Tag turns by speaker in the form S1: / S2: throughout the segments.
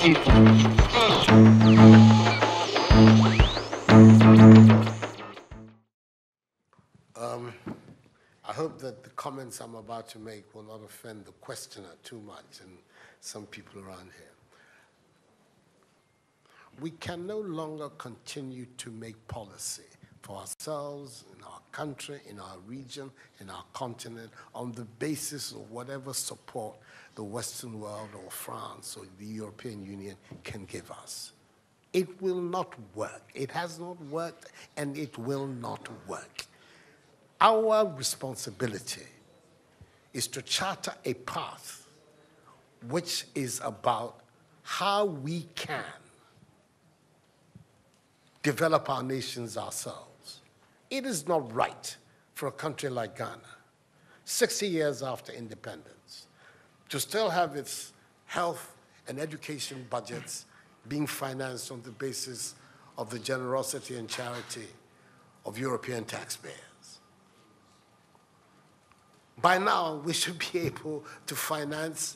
S1: I hope that the comments I'm about to make will not offend the questioner too much and some people around here. We can no longer continue to make policy for ourselves, in our country, in our region, in our continent, on the basis of whatever support the Western world or France or the European Union can give us. It will not work. It has not worked, and it will not work. Our responsibility is to charter a path which is about how we can develop our nations ourselves. It is not right for a country like Ghana, 60 years after independence, to still have its health and education budgets being financed on the basis of the generosity and charity of European taxpayers. By now, we should be able to finance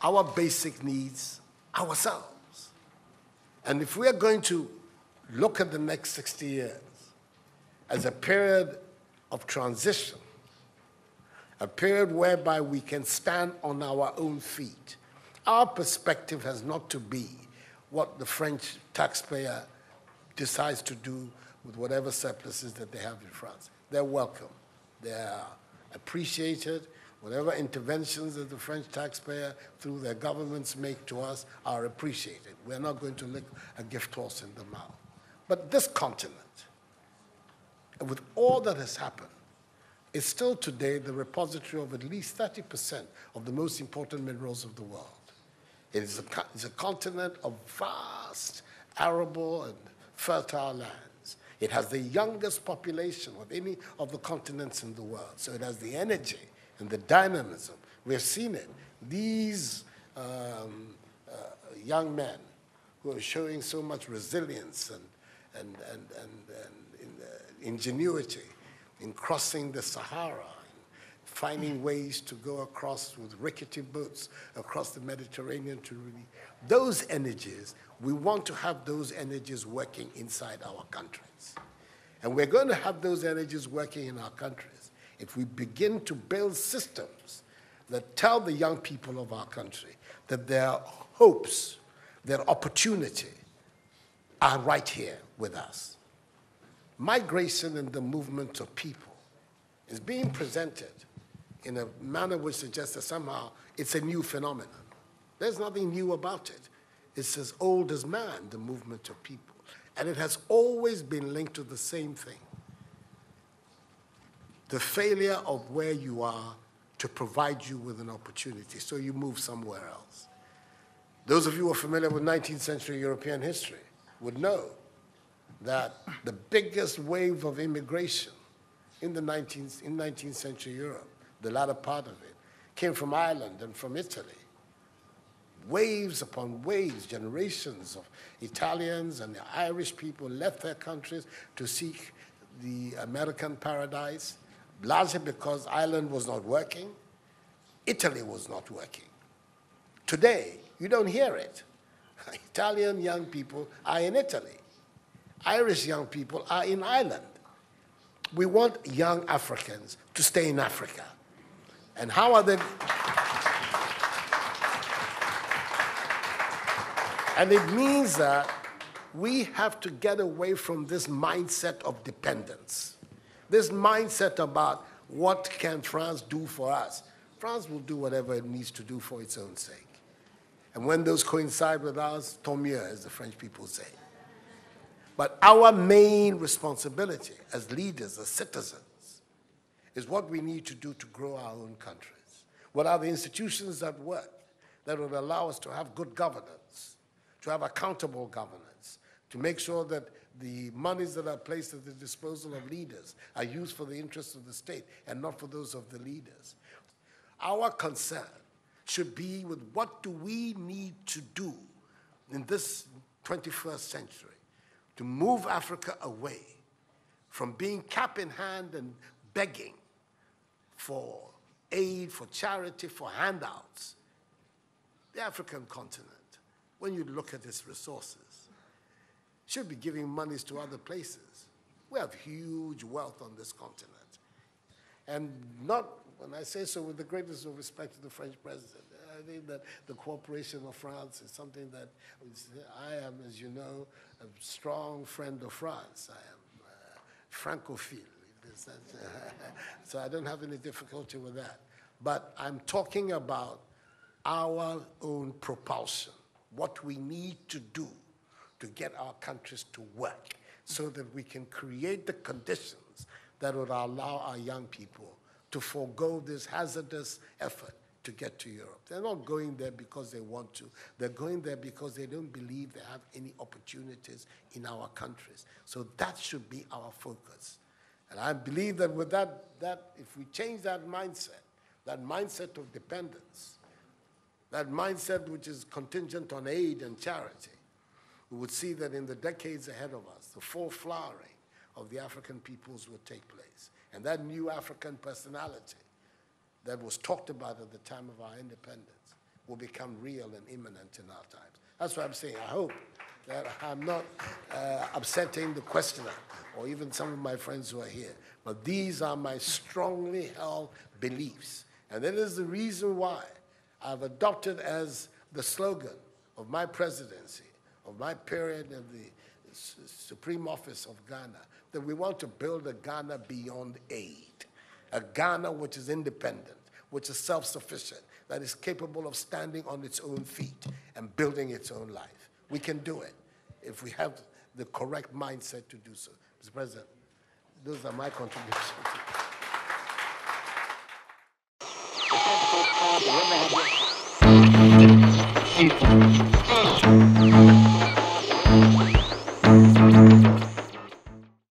S1: our basic needs ourselves. And if we are going to look at the next 60 years as a period of transition, a period whereby we can stand on our own feet, our perspective has not to be what the French taxpayer decides to do with whatever surpluses that they have in France. They're welcome. They're appreciated. Whatever interventions that the French taxpayer through their governments make to us are appreciated. We're not going to lick a gift horse in the mouth. But this continent, with all that has happened, is still today the repository of at least 30% of the most important minerals of the world. It's a continent of vast, arable and fertile lands. It has the youngest population of any of the continents in the world. So it has the energy and the dynamism. We have seen it. These young men who are showing so much resilience and ingenuity in crossing the Sahara, finding ways to go across with rickety boats across the Mediterranean to really, those energies, we want to have those energies working inside our countries. And we're going to have those energies working in our countries if we begin to build systems that tell the young people of our country that their hopes, their opportunity are right here with us. Migration and the movement of people is being presented in a manner which suggests that somehow it's a new phenomenon. There's nothing new about it. It's as old as man, the movement of people. And it has always been linked to the same thing: the failure of where you are to provide you with an opportunity, so you move somewhere else. Those of you who are familiar with 19th century European history would know that the biggest wave of immigration in 19th century Europe, the latter part of it, came from Ireland and from Italy. Waves upon waves, generations of Italians and the Irish people left their countries to seek the American paradise, largely because Ireland was not working, Italy was not working. Today, you don't hear it. Italian young people are in Italy. Irish young people are in Ireland. We want young Africans to stay in Africa. And how are they? And it means that we have to get away from this mindset of dependence, this mindset about what can France do for us. France will do whatever it needs to do for its own sake. And when those coincide with ours, tant mieux, as the French people say. But our main responsibility as leaders, as citizens, is what we need to do to grow our own countries. What are the institutions that work that would allow us to have good governance, to have accountable governance, to make sure that the monies that are placed at the disposal of leaders are used for the interests of the state and not for those of the leaders. Our concern should be with what do we need to do in this 21st century to move Africa away from being cap in hand and begging for aid, for charity, for handouts. The African continent when you look at its resources, should be giving monies to other places. We have huge wealth on this continent. And not, when I say so with the greatest of respect to the French president, I think that the cooperation of France is something that I am, as you know, a strong friend of France. I am Francophile. So I don't have any difficulty with that. But I'm talking about our own propulsion, what we need to do to get our countries to work so that we can create the conditions that would allow our young people to forego this hazardous effort to get to Europe. They're not going there because they want to. They're going there because they don't believe they have any opportunities in our countries. So that should be our focus. And I believe that with that if we change that mindset of dependence, that mindset which is contingent on aid and charity, we would see that in the decades ahead of us, the full flowering of the African peoples would take place. And that new African personality that was talked about at the time of our independence will become real and imminent in our times. That's what I'm saying. I hope that I'm not upsetting the questioner or even some of my friends who are here. But these are my strongly held beliefs. And that is the reason why I've adopted as the slogan of my presidency, of my period of the Supreme Office of Ghana, that we want to build a Ghana beyond aid, a Ghana which is independent, which is self-sufficient, that is capable of standing on its own feet and building its own life. We can do it if we have the correct mindset to do so. Mr. President, those are my contributions.